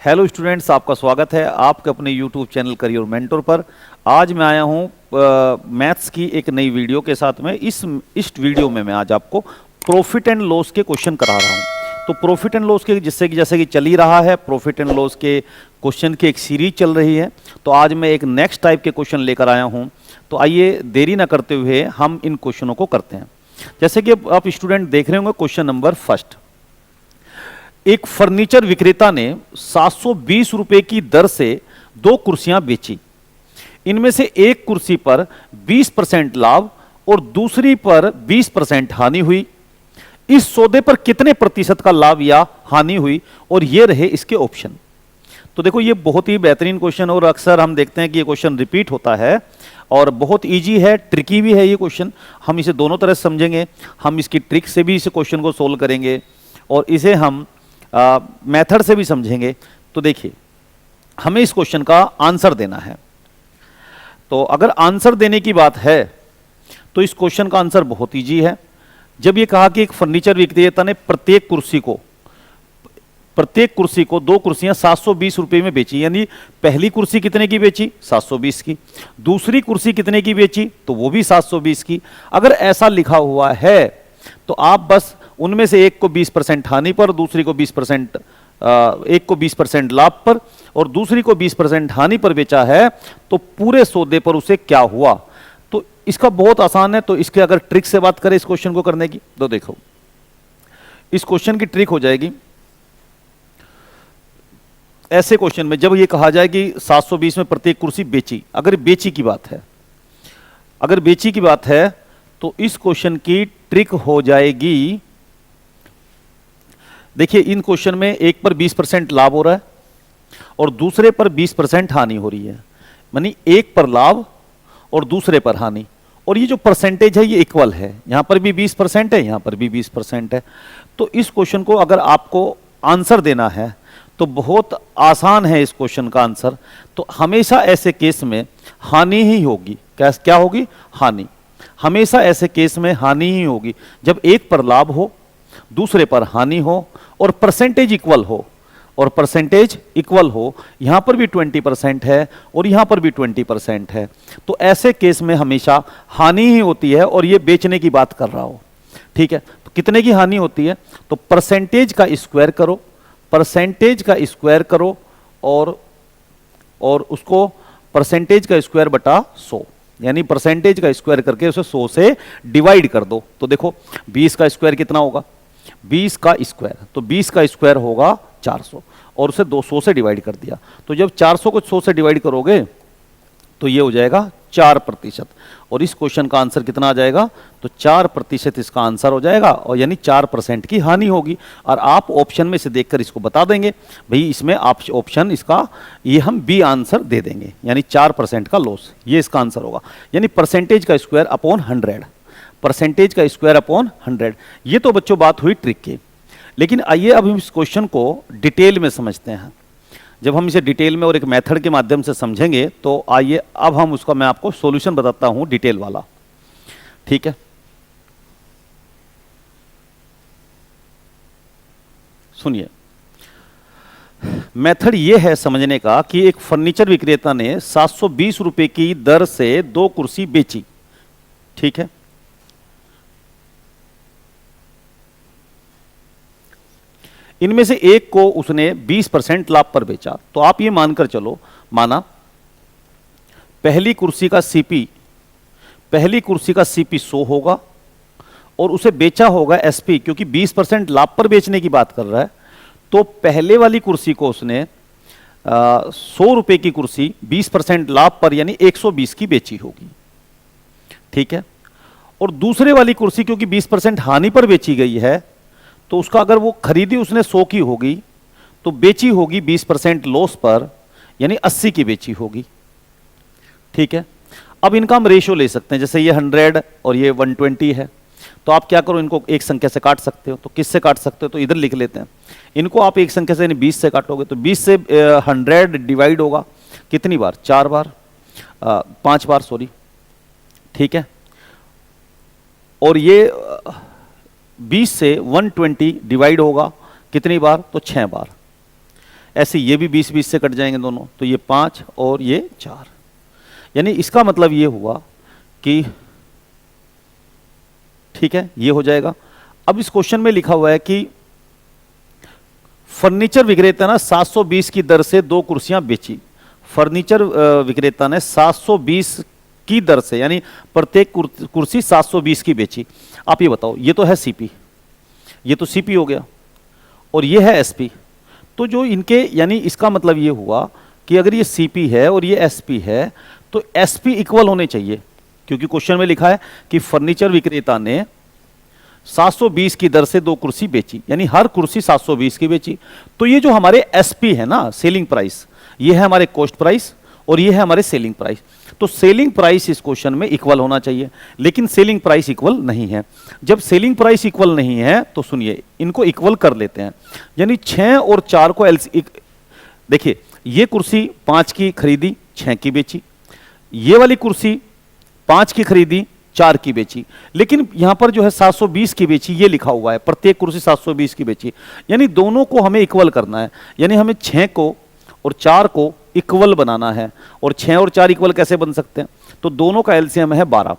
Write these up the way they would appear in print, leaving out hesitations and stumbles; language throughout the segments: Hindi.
हेलो स्टूडेंट्स, आपका स्वागत है आपके अपने यूट्यूब चैनल करियर मेंटोर पर। आज मैं आया हूँ मैथ्स की एक नई वीडियो के साथ में। इस वीडियो में मैं आज आपको प्रॉफिट एंड लॉस के क्वेश्चन करा रहा हूँ। तो प्रॉफिट एंड लॉस के जैसे कि चल ही रहा है, प्रॉफिट एंड लॉस के क्वेश्चन की एक सीरीज चल रही है। तो आज मैं एक नेक्स्ट टाइप के क्वेश्चन लेकर आया हूँ। तो आइए देरी ना करते हुए हम इन क्वेश्चनों को करते हैं। जैसे कि आप स्टूडेंट देख रहे होंगे, क्वेश्चन नंबर फर्स्ट। एक फर्नीचर विक्रेता ने 720 रुपए की दर से 2 कुर्सियां बेची। इनमें से एक कुर्सी पर 20% लाभ और दूसरी पर 20% हानि हुई। इस सौदे पर कितने प्रतिशत का लाभ या हानि हुई, और ये रहे इसके ऑप्शन। तो देखो, ये बहुत ही बेहतरीन क्वेश्चन, और अक्सर हम देखते हैं कि ये क्वेश्चन रिपीट होता है और बहुत इजी है, ट्रिकी भी है ये क्वेश्चन। हम इसे दोनों तरह से समझेंगे। हम इसकी ट्रिक से भी इस क्वेश्चन को सोल्व करेंगे और इसे हम मेथड से भी समझेंगे। तो देखिए, हमें इस क्वेश्चन का आंसर देना है। तो अगर आंसर देने की बात है तो इस क्वेश्चन का आंसर बहुत इजी है। जब ये कहा कि एक फर्नीचर विक्रेता ने प्रत्येक कुर्सी को 2 कुर्सियां 720 रुपए में बेची, यानी पहली कुर्सी कितने की बेची? 720 की। दूसरी कुर्सी कितने की बेची? तो वो भी 720 की। अगर ऐसा लिखा हुआ है तो आप बस उनमें से एक को 20% हानि पर, दूसरी को 20%, एक को 20% लाभ पर और दूसरी को 20% हानि पर बेचा है, तो पूरे सौदे पर उसे क्या हुआ? तो इसका बहुत आसान है। तो इसके अगर ट्रिक से बात करें इस क्वेश्चन को करने की, तो देखो, इस क्वेश्चन की ट्रिक हो जाएगी ऐसे क्वेश्चन में। जब ये कहा जाए कि 720 में प्रत्येक कुर्सी बेची, अगर बेची की बात है तो इस क्वेश्चन की ट्रिक हो जाएगी। देखिए, इन क्वेश्चन में एक पर 20% लाभ हो रहा है और दूसरे पर 20% हानि हो रही है, यानी एक पर लाभ और दूसरे पर हानि। और ये जो परसेंटेज है ये इक्वल है, यहां पर भी 20% है, यहां पर भी 20% है। तो इस क्वेश्चन को अगर आपको आंसर देना है तो बहुत आसान है इस क्वेश्चन का आंसर। तो हमेशा ऐसे केस में हानि ही होगी। क्या होगी? हानि। हमेशा ऐसे केस में हानि ही होगी जब एक पर लाभ हो, दूसरे पर हानि हो और परसेंटेज इक्वल हो। यहां पर भी 20% है और यहां पर भी 20% है। तो ऐसे केस में हमेशा हानि ही होती है, और ये बेचने की बात कर रहा हो। ठीक है, तो कितने की हानि होती है? तो परसेंटेज का स्क्वायर करो और उसको परसेंटेज का स्क्वायर बटा 100, यानी परसेंटेज का स्क्वायर करके उसे 100 से डिवाइड कर दो। तो देखो, 20 का स्क्वायर कितना होगा? 20 का स्क्वायर, तो 20 का स्क्वायर होगा 400 और उसे 200 से डिवाइड कर दिया। तो जब 400 को 100 से डिवाइड करोगे तो ये हो जाएगा 4%। और इस क्वेश्चन का आंसर कितना आ जाएगा? तो 4% इसका आंसर हो जाएगा, और यानी 4% की हानि होगी। और आप ऑप्शन में से देखकर इसको बता देंगे, भाई इसमें आप ऑप्शन इसका ये हम बी आंसर दे देंगे, यानी 4% का लॉस, ये इसका आंसर होगा। यानी परसेंटेज का स्क्वायर अपॉन 100। ये तो बच्चों बात हुई ट्रिक की। लेकिन आइए अब हम इस क्वेश्चन को डिटेल में समझते हैं। जब हम इसे डिटेल में और एक मेथड के माध्यम से समझेंगे तो आइए अब हम उसका मैं आपको सॉल्यूशन बताता हूं डिटेल वाला। ठीक है, सुनिए। मेथड ये है समझने का कि एक फर्नीचर विक्रेता ने 720 रुपए की दर से 2 कुर्सी बेची। ठीक है, इनमें से एक को उसने 20% लाभ पर बेचा। तो आप ये मानकर चलो, माना पहली कुर्सी का सीपी 100 होगा और उसे बेचा होगा एसपी, क्योंकि 20% लाभ पर बेचने की बात कर रहा है। तो पहले वाली कुर्सी को उसने 100 रुपए की कुर्सी 20% लाभ पर यानी 120 की बेची होगी। ठीक है, और दूसरे वाली कुर्सी क्योंकि 20% हानि पर बेची गई है, तो उसका अगर वो खरीदी उसने 100 की होगी तो बेची होगी 20% लॉस पर, यानी 80 की बेची होगी। ठीक है, अब इनका हम रेशियो ले सकते हैं। जैसे ये 100 और ये 120 है, तो आप क्या करो, इनको एक संख्या से काट सकते हो। तो किससे काट सकते हो? तो इधर लिख लेते हैं। इनको आप एक संख्या से यानी 20 से काटोगे तो 20 से 100 डिवाइड होगा कितनी बार? 4 बार, 5 बार, सॉरी। ठीक है, और ये 20 से 120 डिवाइड होगा कितनी बार? तो 6 बार। ऐसे ये भी 20-20 से कट जाएंगे दोनों, तो ये 5 और ये 4। यानी इसका मतलब ये हुआ कि ठीक है, ये हो जाएगा। अब इस क्वेश्चन में लिखा हुआ है कि फर्नीचर विक्रेता ने 720 की दर से 2 कुर्सियां बेची। फर्नीचर विक्रेता ने 720 की दर से, यानी प्रत्येक कुर्सी 720 की बेची। आप ये बताओ, ये तो है सीपी, ये तो सीपी हो गया, और ये है एसपी। तो जो इनके, यानी इसका मतलब ये हुआ कि अगर ये सीपी है और ये एसपी है तो एसपी इक्वल होने चाहिए, क्योंकि क्वेश्चन में लिखा है कि फर्नीचर विक्रेता ने 720 की दर से 2 कुर्सी बेची, यानी हर कुर्सी 720 की बेची। तो ये जो हमारे एसपी है ना, सेलिंग प्राइस, ये है हमारे कॉस्ट प्राइस और ये है हमारे सेलिंग प्राइस। तो सेलिंग प्राइस इस क्वेश्चन में इक्वल होना चाहिए, लेकिन सेलिंग प्राइस इक्वल नहीं है। जब सेलिंग प्राइस इक्वल नहीं है तो सुनिए, इनको इक्वल कर लेते हैं। यानी 6 और 4 को देखिए, ये कुर्सी 5 की खरीदी, 6 की बेची। ये वाली कुर्सी 5 की खरीदी, 4 की बेची। लेकिन यहां पर जो है 720 की बेची, ये लिखा हुआ है, प्रत्येक कुर्सी 720 की बेची। यानी दोनों को हमें इक्वल करना है, यानी हमें 6 को और 4 को इक्वल बनाना है। और 6 और 4 इक्वल कैसे बन सकते हैं? तो दोनों का एलसीएम है 12।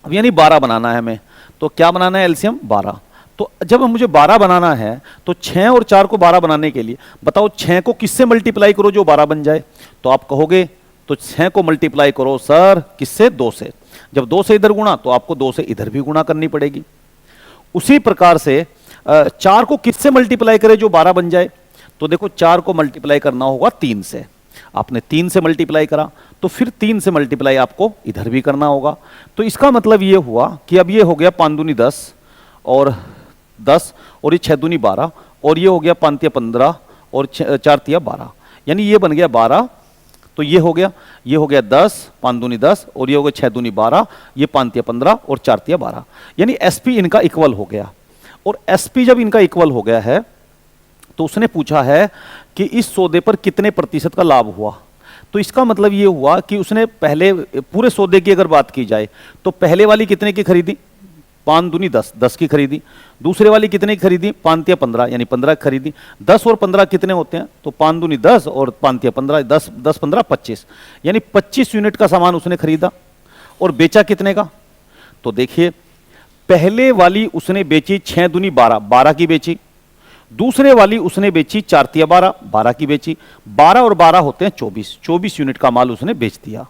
अब यानी 12 बनाना है हमें, तो क्या बनाना है? एलसीएम 12। तो जब मुझे 12 बनाना है तो 6 और 4 को 12 बनाने के लिए बताओ 6 को किससे मल्टीप्लाई करो जो 12 बन जाए? तो आप कहोगे तो 6 को मल्टीप्लाई करो सर किससे? 2 से। जब 2 से इधर गुणा तो आपको 2 से इधर भी गुणा करनी पड़ेगी। उसी प्रकार से 4 को किससे मल्टीप्लाई करें जो 12 बन जाए? तो देखो 4 को मल्टीप्लाई करना होगा 3 से। आपने 3 से मल्टीप्लाई करा तो फिर 3 से मल्टीप्लाई आपको इधर भी करना होगा। तो इसका मतलब ये हुआ कि अब ये हो गया 5 दूनी 10 और 10 और ये 6 दूनी 12 और ये हो गया 5 तिया 15 और 4 तिया 12, यानी ये बन गया 12। तो ये हो गया 10, 5 दूनी 10 और ये हो गया 6 दूनी 12, ये 5 तिया 15 और 4 तिया 12, यानी एसपी इनका इक्वल हो गया। और एसपी जब इनका इक्वल हो गया है तो उसने पूछा है कि इस सौदे पर कितने प्रतिशत का लाभ हुआ। तो इसका मतलब ये हुआ कि उसने पहले पूरे सौदे की अगर बात की जाए तो पहले वाली कितने की खरीदी? 5 दूनी 10, 10 की खरीदी। दूसरे वाली कितने की खरीदी? 5 तिया 15, यानी 15 की खरीदी। 10 और 15 कितने होते हैं? तो 5 दूनी 10 और 5 तिया 15, 10 10 15 25, यानी 25 यूनिट का सामान उसने खरीदा। और बेचा कितने का? तो देखिए, पहले वाली उसने बेची 6 दूनी 12, 12 की बेची। दूसरे वाली उसने बेची 4 तिया 12, 12 की बेची। 12 और 12 होते हैं 24, 24 यूनिट का माल उसने बेच दिया।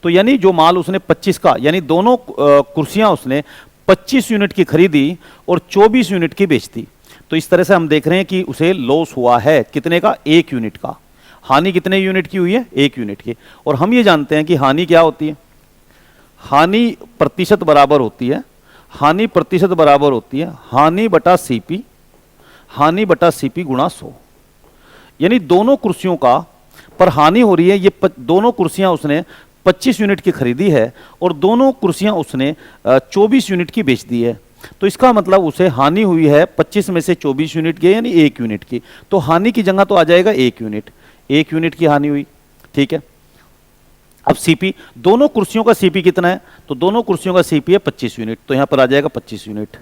तो यानी जो माल उसने 25 का, यानी दोनों कुर्सियां उसने 25 यूनिट की खरीदी और 24 यूनिट की बेच दी। तो इस तरह से हम देख रहे हैं कि उसे लॉस हुआ है कितने का? 1 यूनिट का। हानि कितने यूनिट की हुई है? 1 यूनिट की। और हम ये जानते हैं कि हानि क्या होती है? हानि प्रतिशत बराबर होती है, हानि प्रतिशत बराबर होती है हानि बटा सीपी, हानि बटा सीपी गुणा 100। यानी दोनों कुर्सियों का पर हानि हो रही है। ये दोनों कुर्सियां उसने 25 यूनिट की खरीदी है और दोनों कुर्सियां उसने 24 यूनिट की बेच दी है। तो इसका मतलब उसे हानि हुई है 25 में से 24 यूनिट की, यानी 1 यूनिट की। तो हानि की जगह तो आ जाएगा 1 यूनिट, 1 यूनिट की हानि हुई। ठीक है। अब सीपी, दोनों कुर्सियों का सीपी कितना है? तो दोनों कुर्सियों का सीपी है 25 यूनिट, तो यहां पर आ जाएगा 25 यूनिट।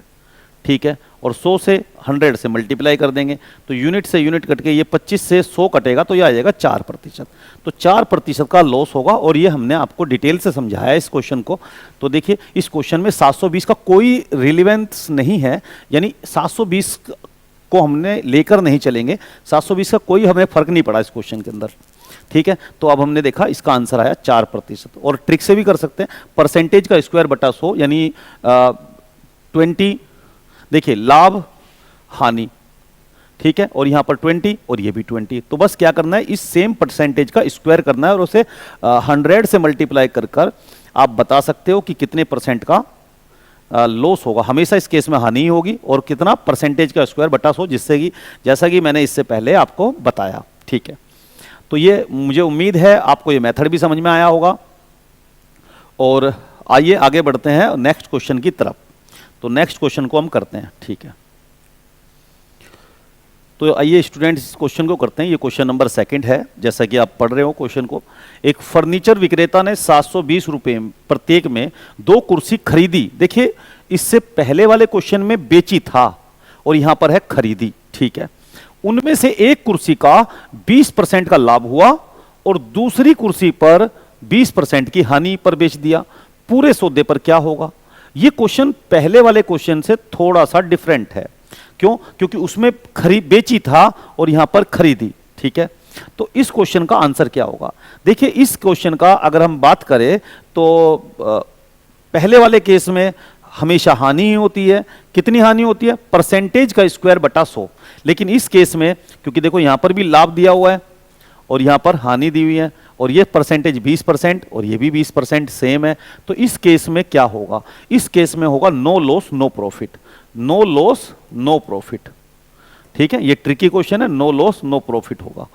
ठीक है। और 100 से 100 से मल्टीप्लाई कर देंगे तो यूनिट से यूनिट कट के ये 25 से 100 कटेगा तो ये आ जाएगा 4%। तो 4% का लॉस होगा। और ये हमने आपको डिटेल से समझाया इस क्वेश्चन को। तो देखिए, इस क्वेश्चन में 720 का कोई रिलेवेंस नहीं है, यानी 720 को हमने लेकर नहीं चलेंगे। 720 का कोई हमें फर्क नहीं पड़ा इस क्वेश्चन के अंदर। ठीक है। तो अब हमने देखा इसका आंसर आया 4%। और ट्रिक से भी कर सकते हैं, परसेंटेज का स्क्वायर बटा 100, यानी 20। देखिए, लाभ हानि, ठीक है, और यहां पर 20 और ये भी 20। तो बस क्या करना है, इस सेम परसेंटेज का स्क्वायर करना है और उसे 100 से मल्टीप्लाई कर कर आप बता सकते हो कि कितने परसेंट का लॉस होगा। हमेशा इस केस में हानि ही होगी। और कितना? परसेंटेज का स्क्वायर बटा 100, जिससे कि जैसा कि मैंने इससे पहले आपको बताया। ठीक है। तो ये मुझे उम्मीद है आपको ये मेथड भी समझ में आया होगा। और आइए आगे बढ़ते हैं नेक्स्ट क्वेश्चन की तरफ। तो नेक्स्ट क्वेश्चन को हम करते हैं। ठीक है। तो आइए स्टूडेंट्स इस क्वेश्चन को करते हैं। ये क्वेश्चन नंबर 2 है, जैसा कि आप पढ़ रहे हो क्वेश्चन को। एक फर्नीचर विक्रेता ने 720 रुपये प्रत्येक में 2 कुर्सी खरीदी। देखिए, इससे पहले वाले क्वेश्चन में बेची था और यहां पर है खरीदी। ठीक है। उनमें से एक कुर्सी का 20% का लाभ हुआ और दूसरी कुर्सी पर 20% की हानि पर बेच दिया, पूरे सौदे पर क्या होगा? यह क्वेश्चन पहले वाले क्वेश्चन से थोड़ा सा डिफरेंट है। क्यों? क्योंकि उसमें बेची था और यहां पर खरीदी। ठीक है, तो इस क्वेश्चन का आंसर क्या होगा? देखिए, इस क्वेश्चन का अगर हम बात करें तो पहले वाले केस में हमेशा हानि ही होती है। कितनी हानि होती है? परसेंटेज का स्क्वायर बटा 100। लेकिन इस केस में क्योंकि देखो यहां पर भी लाभ दिया हुआ है और यहां पर हानि दी हुई है और ये परसेंटेज 20% और ये भी 20% सेम है, तो इस केस में क्या होगा? इस केस में होगा no loss no profit. No loss no profit. ठीक है, ये ट्रिकी क्वेश्चन है, नो लॉस नो प्रॉफिट होगा।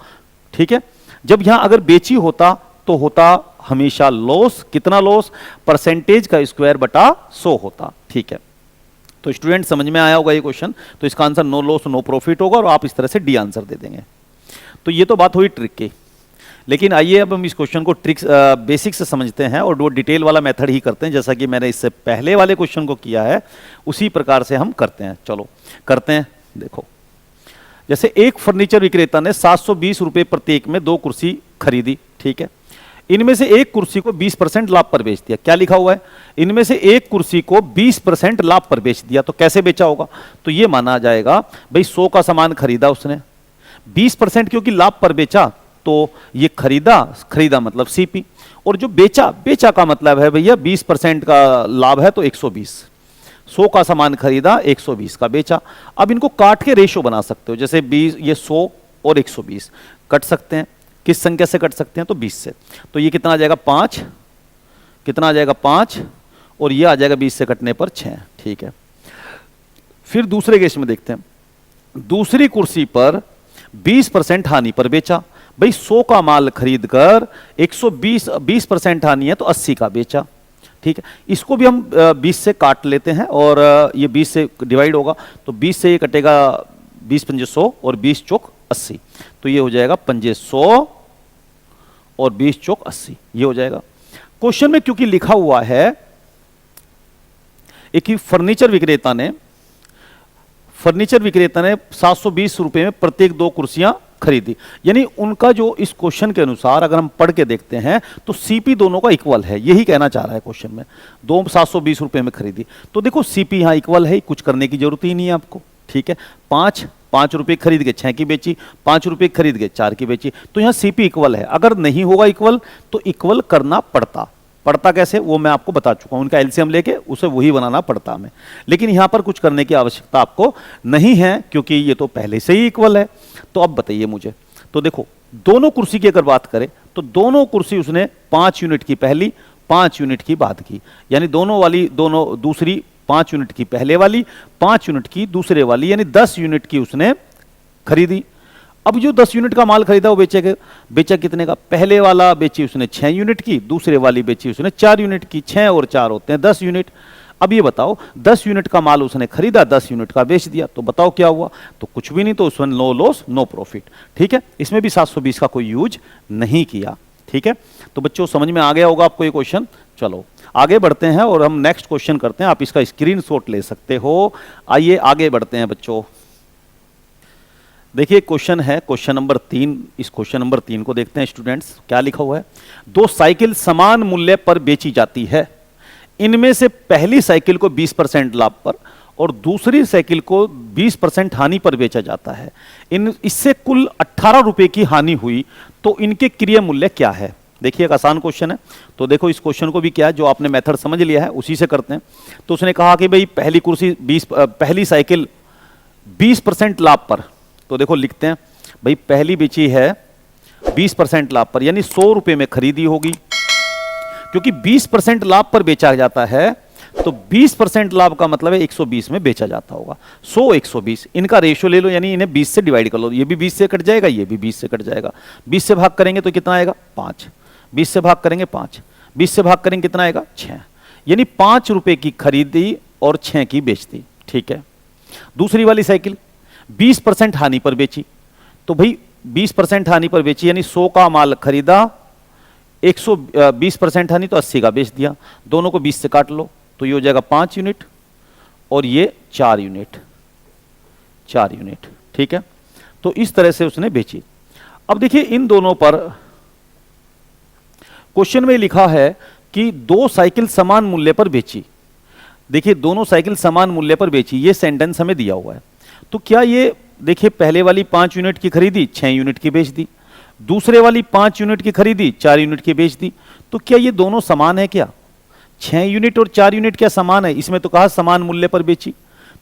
ठीक है, जब यहां अगर बेची होता तो होता हमेशा लॉस। कितना लॉस? परसेंटेज का स्क्वायर बटा 100 होता। ठीक है, तो स्टूडेंट समझ में आया होगा ये क्वेश्चन। तो इसका answer no loss no profit होगा और आप इस तरह से डी आंसर दे देंगे। तो ये तो बात हुई ट्रिक की। लेकिन आइए अब हम इस क्वेश्चन को ट्रिक्स बेसिक से समझते हैं और वो डिटेल वाला मेथड ही करते हैं, जैसा कि मैंने इससे पहले वाले क्वेश्चन को किया है उसी प्रकार से हम करते हैं। चलो करते हैं। देखो, जैसे एक फर्नीचर विक्रेता ने 720 रुपए प्रत्येक में 2 कुर्सी खरीदी। ठीक है, इनमें से एक कुर्सी को 20% लाभ पर बेच दिया। क्या लिखा हुआ है? इनमें से एक कुर्सी को 20% लाभ पर बेच दिया। तो कैसे बेचा होगा? तो ये माना जाएगा भाई 100 का सामान खरीदा उसने, 20% क्योंकि लाभ पर बेचा, तो ये खरीदा मतलब सीपी, और जो बेचा का मतलब है भैया 20% का लाभ है तो 120। 100 का सामान खरीदा, 120 का बेचा। अब इनको काट के रेशो बना सकते हो, जैसे 20, ये 100 और 120 कट सकते हैं। किस संख्या से कट सकते हैं? तो 20 से। तो ये कितना आ जाएगा? 5। कितना आ जाएगा? 5, और ये आ जाएगा 20 से कटने पर 6। ठीक है, फिर दूसरे केस में देखते हैं। दूसरी कुर्सी पर 20% हानि पर बेचा। भाई 100 का माल खरीद कर 20% हानि है तो 80 का बेचा। ठीक है, इसको भी हम 20 से काट लेते हैं और ये 20 से डिवाइड होगा, तो 20 से ये कटेगा 20 पंजे 100 और 20 चौक 80। तो ये हो जाएगा पंजे 100 और 20 चौक 80, ये हो जाएगा। क्वेश्चन में क्योंकि लिखा हुआ है एक ही फर्नीचर विक्रेता ने 720 रुपए में प्रत्येक 2 कुर्सियां खरीदी, यानी उनका जो इस क्वेश्चन के अनुसार अगर हम पढ़ के देखते हैं तो सीपी दोनों का इक्वल है, यही कहना चाह रहा है क्वेश्चन में। 720 रुपए में खरीदी, तो देखो सीपी यहां इक्वल है, कुछ करने की जरूरत ही नहीं है आपको। ठीक है, 5 रुपए खरीद के 6 की बेची, 5 रुपए खरीद के 4 की बेची, तो यहां सीपी इक्वल है। अगर नहीं होगा इक्वल तो इक्वल करना पड़ता कैसे वो मैं आपको बता चुका हूं। उनका एलसीएम लेके उसे वही बनाना पड़ता हमें, लेकिन यहां पर कुछ करने की आवश्यकता आपको नहीं है क्योंकि ये तो पहले से ही इक्वल है। तो अब बताइए मुझे, तो देखो दोनों कुर्सी की अगर बात करें तो दोनों कुर्सी उसने 5 यूनिट की पहली, 5 यूनिट की बाद की, यानी दोनों दूसरी 5 यूनिट की पहले वाली, 5 यूनिट की दूसरे वाली, यानी 10 यूनिट की उसने खरीदी। अब जो 10 यूनिट का माल खरीदा वो बेचा कितने का? पहले वाला बेची उसने 6 यूनिट की, दूसरे वाली बेची उसने 4 यूनिट की। 6 और 4 होते हैं 10 यूनिट। अब ये बताओ 10 यूनिट का माल उसने खरीदा, 10 यूनिट का बेच दिया, तो बताओ क्या हुआ? तो कुछ भी नहीं, तो उसने नो लॉस नो प्रॉफिट। ठीक है, इसमें भी 720 का कोई यूज नहीं किया। ठीक है, तो बच्चों समझ में आ गया होगा आपको ये क्वेश्चन। चलो आगे बढ़ते हैं और हम नेक्स्ट क्वेश्चन करते हैं। आप इसका स्क्रीनशॉट ले सकते हो। आइए आगे बढ़ते हैं बच्चों। देखिए क्वेश्चन है क्वेश्चन नंबर 3। इस क्वेश्चन नंबर 3 को देखते हैं स्टूडेंट्स, क्या लिखा हुआ है। 2 साइकिल समान मूल्य पर बेची जाती है। इनमें से पहली साइकिल को 20% लाभ पर और दूसरी साइकिल को 20% हानि पर बेचा जाता है। इससे कुल 18 रुपए की हानि हुई, तो इनके क्रय मूल्य क्या है? देखिए एक आसान क्वेश्चन है, तो देखो इस क्वेश्चन को भी क्या है, जो आपने मेथड समझ लिया है उसी से करते हैं। तो उसने कहा कि भाई पहली साइकिल 20% लाभ पर, तो देखो लिखते हैं भाई पहली बेची है 20% लाभ पर, यानी 100 रुपए में खरीदी होगी। क्योंकि 20% लाभ पर बेचा जाता है तो 20% लाभ का मतलब है 120 में बेचा जाता होगा। 100 120 इनका रेशियो ले लो, यानी इन्हें 20 से डिवाइड कर लो। ये भी 20 से कट जाएगा, ये भी 20 से कट जाएगा। 20 से भाग करेंगे तो कितना आएगा? 5। 20 से भाग करेंगे 5, 20 से भाग करेंगे कितना आएगा? 6। यानी 5 रुपए की खरीदी और 6 की बेचती। ठीक है, दूसरी वाली साइकिल 20% हानि पर बेची, तो भाई 20% हानि पर बेची, यानी 100 का माल खरीदा, 120% हानि तो 80 का बेच दिया। दोनों को 20 से काट लो तो ये हो जाएगा 5 यूनिट और ये 4 यूनिट। ठीक है, तो इस तरह से उसने बेची। अब देखिए इन दोनों पर क्वेश्चन में लिखा है कि 2 साइकिल समान मूल्य पर बेची। देखिए दोनों साइकिल समान मूल्य पर बेची, ये सेंटेंस हमें दिया हुआ है। तो क्या ये, देखिए पहले वाली 5 यूनिट की खरीदी 6 यूनिट की बेच दी, दूसरे वाली 5 यूनिट की खरीदी 4 यूनिट की बेच दी। तो क्या ये दोनों समान है क्या? 6 यूनिट और 4 यूनिट क्या समान है? इसमें तो कहा समान मूल्य पर बेची।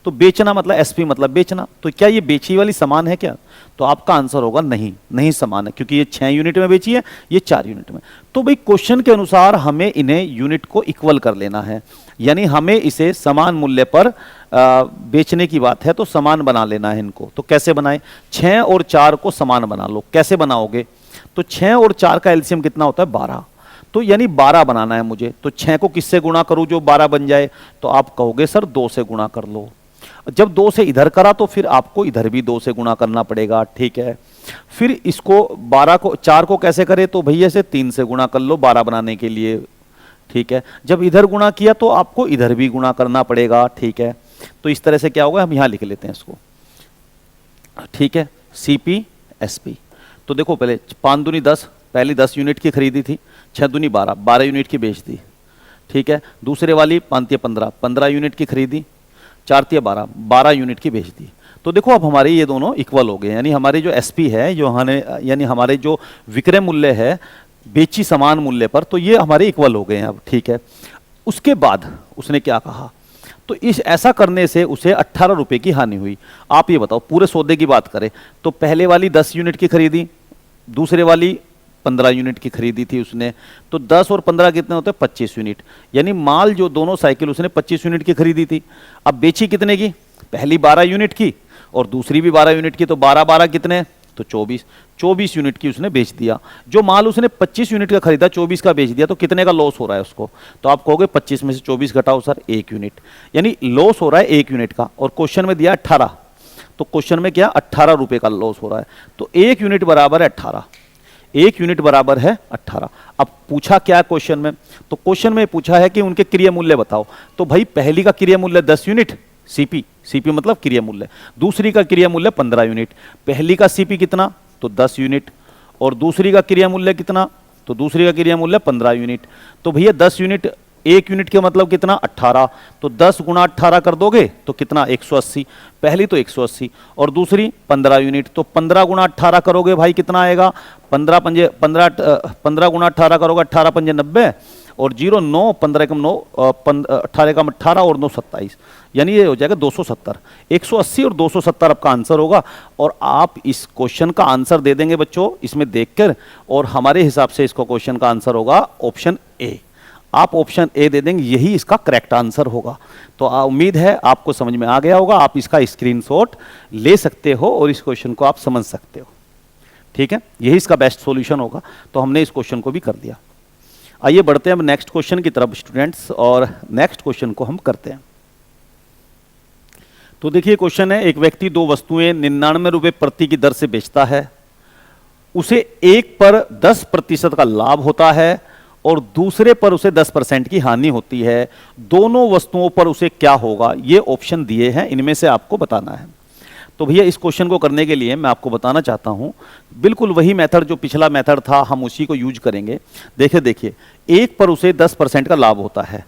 तो बेचना मतलब एसपी मतलब बेचना। तो क्या ये बेची वाली समान है क्या? तो आपका आंसर होगा नहीं, नहीं समान है, क्योंकि ये 6 यूनिट में बेची है, ये 4 यूनिट में। तो भाई क्वेश्चन के अनुसार हमें इन्हें यूनिट को इक्वल कर लेना है, यानी हमें इसे समान मूल्य पर बेचने की बात है तो समान बना लेना है इनको। तो कैसे बनाएं? 6 और 4 को समान बना लो। कैसे बनाओगे? तो 6 और 4 का एलसीएम कितना होता है? 12। तो यानी 12 बनाना है मुझे। तो 6 को किससे गुणा करूं जो 12 बन जाए? तो आप कहोगे सर 2 से गुणा कर लो। जब 2 से इधर करा तो फिर आपको इधर भी 2 से गुणा करना पड़ेगा, ठीक है। फिर इसको 12 को 4 को कैसे करें? तो भैया से 3 से गुणा कर लो 12 बनाने के लिए, ठीक है। जब इधर गुणा किया तो आपको इधर भी गुणा करना पड़ेगा, ठीक है। तो इस तरह से क्या होगा, हम यहां लिख लेते हैं इसको, ठीक है, सीपी एसपी। तो देखो पहले 5 दूनी 10, पहली 10 यूनिट की खरीदी थी, 6 दूनी 12, 12 यूनिट की बेच दी, ठीक है। दूसरे वाली 5 15, 15 यूनिट की खरीदी, 4 12, 12 यूनिट की बेच दी। तो देखो अब हमारे ये दोनों इक्वल हो गए, यानी हमारे जो एसपी है, जो हमें यानी हमारे जो विक्रय मूल्य है बेची समान मूल्य पर, तो ये हमारे इक्वल हो गए हैं अब, ठीक है। उसके बाद उसने क्या कहा? तो इस ऐसा करने से उसे 18 रुपए की हानि हुई। आप ये बताओ, पूरे सौदे की बात करें तो पहले वाली 10 यूनिट की खरीदी, दूसरे वाली 15 यूनिट की खरीदी थी उसने, तो 10 और 15 कितने होते हैं? 25 यूनिट। यानी माल जो दोनों साइकिल उसने 25 यूनिट की खरीदी थी। अब बेची कितने की? पहली 12 यूनिट की और दूसरी भी 12 यूनिट की, तो 12 12 कितने? तो 24 यूनिट की उसने बेच दिया। जो माल उसने 25 यूनिट का खरीदा 24 का बेच दिया, तो कितने का लॉस हो रहा है उसको? तो आप कहोगे 25 में से 24 घटाओ सर, 1 यूनिट, यानी लॉस हो रहा है 1 यूनिट का। और क्वेश्चन में दिया 18, तो क्वेश्चन में क्या 18 रुपए का लॉस हो रहा है। तो 1 यूनिट बराबर है 18, 1 यूनिट बराबर है 18। अब पूछा क्या क्वेश्चन में? तो क्वेश्चन में पूछा है कि उनके क्रिया मूल्य बताओ। तो भाई पहली का क्रिया मूल्य 10 यूनिट, सीपी, सीपी मतलब क्रिया मूल्य। दूसरी का क्रिया मूल्य 15 यूनिट। पहली का सीपी कितना? तो 10 यूनिट। और दूसरी का क्रिया मूल्य कितना? तो दूसरी का क्रिया मूल्य 15 यूनिट। तो भैया 10 यूनिट, 1 यूनिट के मतलब कितना? 18। तो 10 गुणा 18 कर दोगे तो कितना? 180। पहली तो 180 और दूसरी 15 यूनिट, तो 15 गुणा 18 करोगे भाई कितना आएगा? 15 पंजे 15 गुणा 18 करोगे, 18 पंजे 90 और 0 9, 15 एकम 9, 18 एकम 18 और 9 27, यानी ये हो जाएगा 270। 180 और 270 आपका आंसर होगा। और आप इस क्वेश्चन का आंसर दे देंगे बच्चों इसमें देखकर, और हमारे हिसाब से इसको क्वेश्चन का आंसर होगा ऑप्शन ए। आप ऑप्शन ए दे देंगे, यही इसका करेक्ट आंसर होगा। तो उम्मीद है आपको समझ में आ गया होगा। आप इसका स्क्रीनशॉट ले सकते हो और इस क्वेश्चन को आप समझ सकते हो, ठीक है। यही इसका बेस्ट सॉल्यूशन होगा। तो हमने इस क्वेश्चन को भी कर दिया। आइए बढ़ते हैं अब नेक्स्ट क्वेश्चन की तरफ स्टूडेंट्स, और नेक्स्ट क्वेश्चन को हम करते हैं। तो देखिए क्वेश्चन है, एक व्यक्ति 2 वस्तुएं 99 रुपए प्रति की दर से बेचता है। उसे एक पर 10% का लाभ होता है और दूसरे पर उसे 10% की हानि होती है। दोनों वस्तुओं पर उसे क्या होगा? ये ऑप्शन दिए हैं, इनमें से आपको बताना है। तो भैया इस क्वेश्चन को करने के लिए मैं आपको बताना चाहता हूं, बिल्कुल वही मेथड जो पिछला मेथड था हम उसी को यूज करेंगे। देखिए एक पर उसे 10% का लाभ होता है,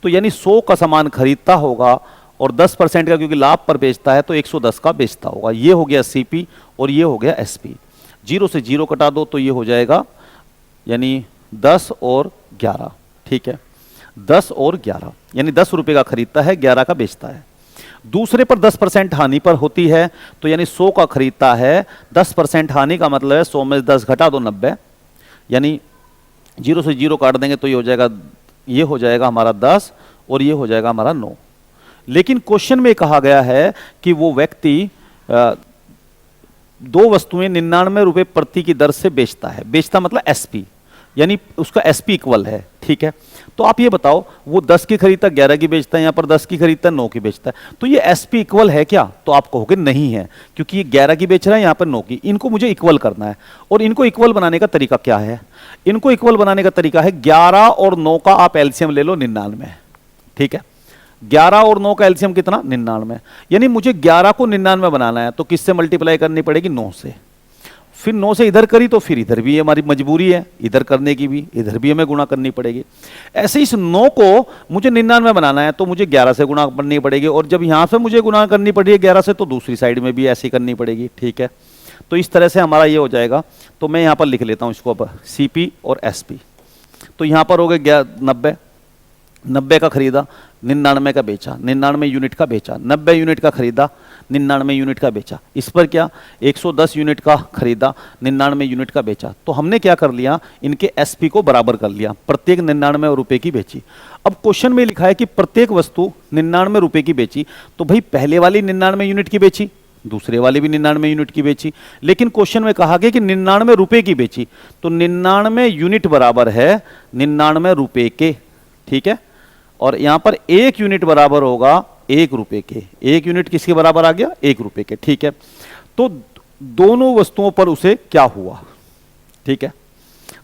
तो यानी 100 का सामान खरीदता होगा और 10% का क्योंकि लाभ पर बेचता है तो 110 का बेचता होगा। ये हो गया सीपी और ये हो गया एसपी। 0 से 0 कटा दो तो ये हो जाएगा यानी 10 और 11, ठीक है। 10 और 11 यानी 10 रुपए का खरीदता है, 11 का बेचता है। दूसरे पर 10% हानि पर होती है, तो यानी 100 का खरीदता है, 10% हानि का मतलब है 100 में 10 घटा दो 90, यानी 0 से 0 काट देंगे तो ये हो जाएगा हमारा 10 और ये हो जाएगा हमारा 9। लेकिन क्वेश्चन में कहा गया है कि वो व्यक्ति 2 वस्तुएं 99 रुपए प्रति की दर से बेचता है। बेचता मतलब एसपी, यानी उसका एसपी इक्वल है, ठीक है। तो आप ये बताओ, वो 10 की खरीदता 11 की बेचता है, यहां पर 10 की खरीदता 9 की बेचता है, तो ये एसपी इक्वल है क्या? तो आप कहोगे नहीं है, क्योंकि ये 11 की बेच रहा है, यहां पर 9 की। इनको मुझे इक्वल करना है। और इनको इक्वल बनाने का तरीका क्या है? इनको इक्वल बनाने का तरीका है 11 और 9 का आप एलसीएम ले लो 99, ठीक है। 11 और 9 का एलसीएम कितना, 99। यानी मुझे 11 को 99 बनाना है तो किससे मल्टीप्लाई करनी पड़ेगी, 9 से। फिर 9 से इधर करी तो फिर इधर भी हमारी मजबूरी है इधर करने की भी, इधर भी हमें गुणा करनी पड़ेगी। ऐसे इस 9 को मुझे 99 बनाना है तो मुझे 11 से गुणा करनी पड़ेगी, और जब यहां से मुझे गुणा करनी पड़ेगी 11 से तो दूसरी साइड में भी ऐसी करनी पड़ेगी। ठीक है, तो इस तरह से हमारा ये हो जाएगा। तो मैं यहां पर लिख लेता हूं इसको अब सीपी और एसपी। तो यहां पर हो गए 90, 90 का खरीदा, 99 का बेचा, 99 यूनिट का बेचा, 90 यूनिट का खरीदा, 99 यूनिट का बेचा। इस पर क्या 110 यूनिट का खरीदा, 99 यूनिट का बेचा। तो हमने क्या कर लिया, इनके एसपी को बराबर कर लिया, प्रत्येक 99 रुपए की बेची। अब क्वेश्चन में लिखा है कि प्रत्येक वस्तु 99 रुपए की बेची, तो भाई पहले वाली 99 यूनिट की बेची, दूसरे वाली भी 99 यूनिट की बेची, लेकिन क्वेश्चन में कहा गया कि 99 रुपए की बेची, तो 99 यूनिट बराबर है 99 रुपए के। ठीक है, और यहां पर 1 यूनिट बराबर होगा 1 रुपए के। 1 यूनिट किसके बराबर आ गया, 1 रुपए के। ठीक है, तो दोनों वस्तुओं पर उसे क्या हुआ, ठीक है,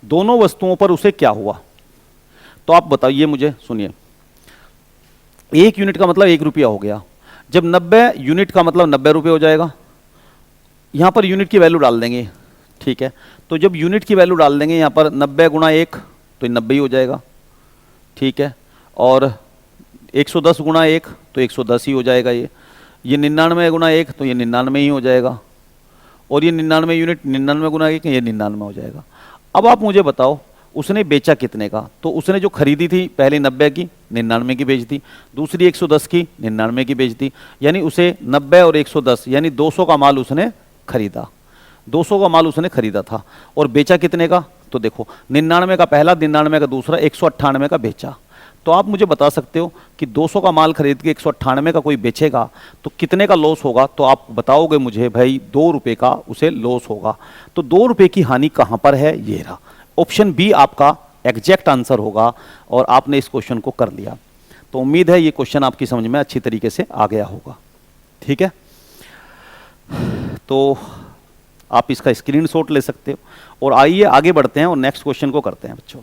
दोनों वस्तुओं पर उसे क्या हुआ, तो आप बताइए मुझे, सुनिए। 1 यूनिट का मतलब 1 रुपया हो गया, जब 90 यूनिट का मतलब 90 रुपये हो जाएगा। यहां पर यूनिट की वैल्यू डाल देंगे। ठीक है, तो जब यूनिट की वैल्यू डाल देंगे यहां पर 90 गुणा 1 तो 90 ही हो जाएगा। ठीक है, और 110 गुणा 1 तो 110 ही हो जाएगा। ये 99 गुणा 1 तो ये 99 ही हो जाएगा, और ये 99 यूनिट 99 गुणा 1 ये 99 हो जाएगा। अब आप मुझे बताओ उसने बेचा कितने का, तो उसने जो खरीदी थी पहले 90 की 99 की बेच दी, दूसरी 110 की 99 की बेच दी, यानी उसे 90 और 110 यानी 200 का माल उसने खरीदा, 200 का माल उसने खरीदा था। और बेचा कितने का, तो देखो 99 का पहला, 99 का दूसरा, 198 का बेचा। तो आप मुझे बता सकते हो कि 200 का माल खरीद के 198 का कोई बेचेगा तो कितने का लॉस होगा, तो आप बताओगे मुझे भाई 2 रुपए का उसे लॉस होगा। तो 2 रुपए की हानि कहां पर है, ये रहा। ऑप्शन बी आपका एग्जैक्ट आंसर होगा, और आपने इस क्वेश्चन को कर लिया। तो उम्मीद है ये क्वेश्चन आपकी समझ में अच्छी तरीके से आ गया होगा। ठीक है, तो आप इसका स्क्रीनशॉट ले सकते हो, और आइए आगे बढ़ते हैं और नेक्स्ट क्वेश्चन को करते हैं बच्चों।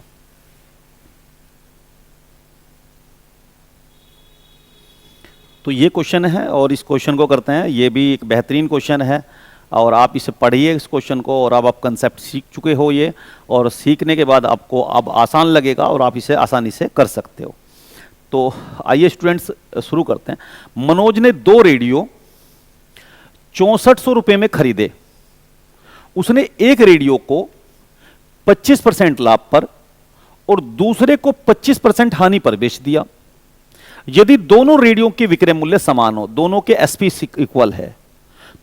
तो ये क्वेश्चन है और इस क्वेश्चन को करते हैं। ये भी एक बेहतरीन क्वेश्चन है, और आप इसे पढ़िए इस क्वेश्चन को, और अब आप कंसेप्ट सीख चुके हो ये, और सीखने के बाद आपको अब आसान लगेगा और आप इसे आसानी से कर सकते हो। तो आइए स्टूडेंट्स शुरू करते हैं। मनोज ने 2 रेडियो 6400 रुपए में खरीदे। उसने एक रेडियो को 25% लाभ पर और दूसरे को 25% हानि पर बेच दिया। यदि दोनों रेडियो के विक्रय मूल्य समान हो, दोनों के एसपी इक्वल है,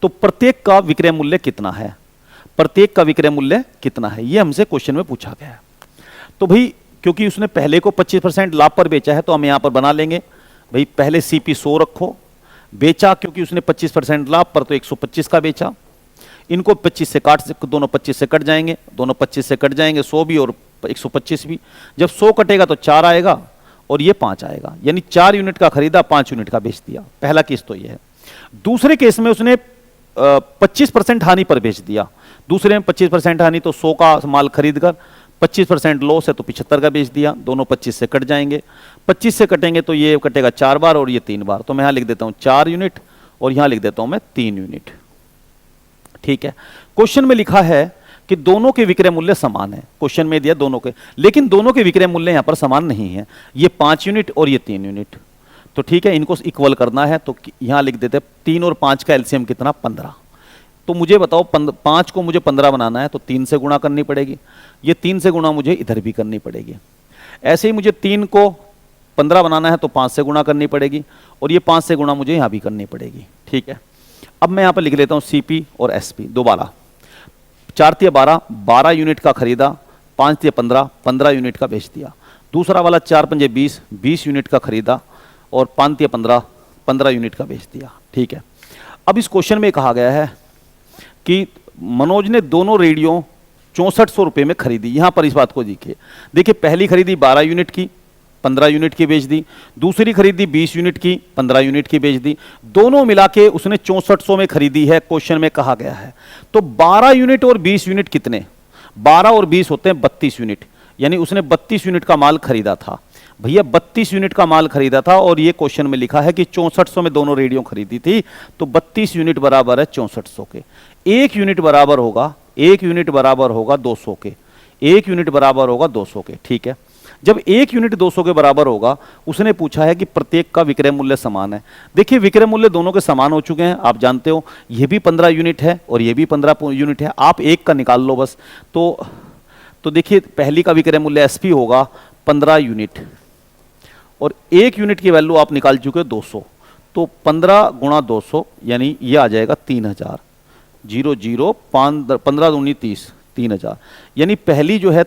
तो प्रत्येक का विक्रय मूल्य कितना है, प्रत्येक का विक्रय मूल्य कितना है, यह हमसे क्वेश्चन में पूछा गया है। तो भाई क्योंकि उसने पहले को 25% लाभ पर बेचा है तो हम यहां पर बना लेंगे भाई, पहले सीपी 100 रखो, बेचा क्योंकि उसने 25% लाभ पर तो 125 का बेचा। इनको 25 से काट, दोनों 25 से कट जाएंगे, दोनों 25 से कट जाएंगे, 100 भी और 125 भी। जब 100 कटेगा तो 4 आएगा और ये 5 आएगा, यानी 4 यूनिट का खरीदा, 5 यूनिट का बेच दिया। पहला केस तो ये है। दूसरे केस में उसने 25% हानि पर बेच दिया। दूसरे में 25% हानि, तो 100 का माल खरीदकर 25% लॉस है तो 75 का बेच दिया। दोनों 25 से कट जाएंगे, 25 से कटेंगे तो ये कटेगा 4 बार और ये 3 बार। तो मैं यहां लिख देता हूं 4 यूनिट और यहां लिख देता हूं मैं 3 यूनिट। ठीक है, क्वेश्चन में लिखा है कि दोनों के विक्रय मूल्य समान है। क्वेश्चन में दिया दोनों के, लेकिन दोनों के विक्रय मूल्य यहां पर समान नहीं है। ये 5 यूनिट और ये 3 यूनिट। तो ठीक है, इनको इक्वल करना है तो यहां लिख देते हैं 3 और 5 का एलसीएम कितना, 15। तो मुझे बताओ 5 को मुझे 15 बनाना है तो 3 से गुणा करनी पड़ेगी, ये 3 से गुणा मुझे इधर भी करनी पड़ेगी। ऐसे ही मुझे 3 को 15 बनाना है तो 5 से गुणा करनी पड़ेगी, और ये 5 से गुणा मुझे यहां भी करनी पड़ेगी। ठीक है, अब मैं यहां पर लिख लेता हूं सीपी और एसपी दोबारा। 4 तिया 12, 12 यूनिट का खरीदा, 5 तिया 15, 15 यूनिट का बेच दिया। दूसरा वाला 4 पंजे 20, 20 यूनिट का खरीदा और 5 तिया 15, 15 यूनिट का बेच दिया। ठीक है, अब इस क्वेश्चन में कहा गया है कि मनोज ने दोनों रेडियो 6400 रुपए में खरीदी। यहां पर इस बात को देखिए, पहली खरीदी 12 यूनिट की, 15 यूनिट की बेच दी। दूसरी खरीदी 20 यूनिट की, 15 यूनिट की बेच दी। दोनों मिला के उसने 6400 में खरीदी है, क्वेश्चन में कहा गया है। तो 12 यूनिट और 20 यूनिट कितने, 12 और 20 होते हैं 32 यूनिट, यानी उसने 32 यूनिट का माल खरीदा था। भैया 32 यूनिट का माल खरीदा था और ये क्वेश्चन में लिखा है कि 6400 में दोनों रेडियो खरीदी थी, तो 32 यूनिट बराबर है 6400 के। एक यूनिट बराबर होगा 200 के, एक यूनिट बराबर होगा 200 के, ठीक है। जब एक यूनिट 200 के बराबर होगा, उसने पूछा है कि प्रत्येक का विक्रय मूल्य समान है। देखिए विक्रय मूल्य दोनों के समान हो चुके हैं, आप जानते हो ये भी 15 यूनिट है और ये भी 15 यूनिट है, आप एक का निकाल लो बस। तो देखिए पहली का विक्रय मूल्य एसपी होगा 15 यूनिट और एक यूनिट की वैल्यू आप निकाल चुके हो 200, तो 15 गुणा 200 यानी ये आ जाएगा 3000, 15 दूनी 30, 3000, यानी पहली जो है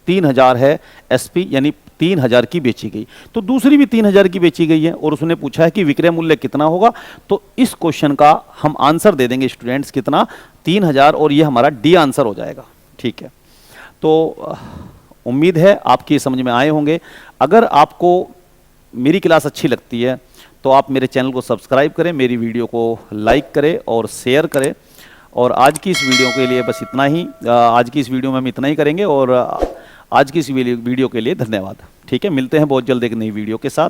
3000 है एसपी, यानी 3000 की बेची गई। तो दूसरी भी 3000 की बेची गई है और उसने पूछा है कि विक्रय मूल्य कितना होगा। तो इस क्वेश्चन का हम आंसर दे देंगे स्टूडेंट्स, कितना, 3000, और ये हमारा डी आंसर हो जाएगा, ठीक है। तो उम्मीद है आपकी समझ में आए होंगे। अगर आपको मेरी क्लास अच्छी लगती है तो आप मेरे चैनल को सब्सक्राइब करें, मेरी वीडियो को लाइक करें और शेयर करें। और आज की इस वीडियो के लिए बस इतना ही, आज की इस वीडियो में हम इतना ही करेंगे और आज की इस वीडियो के लिए धन्यवाद, ठीक है। मिलते हैं बहुत जल्द एक नई वीडियो के साथ।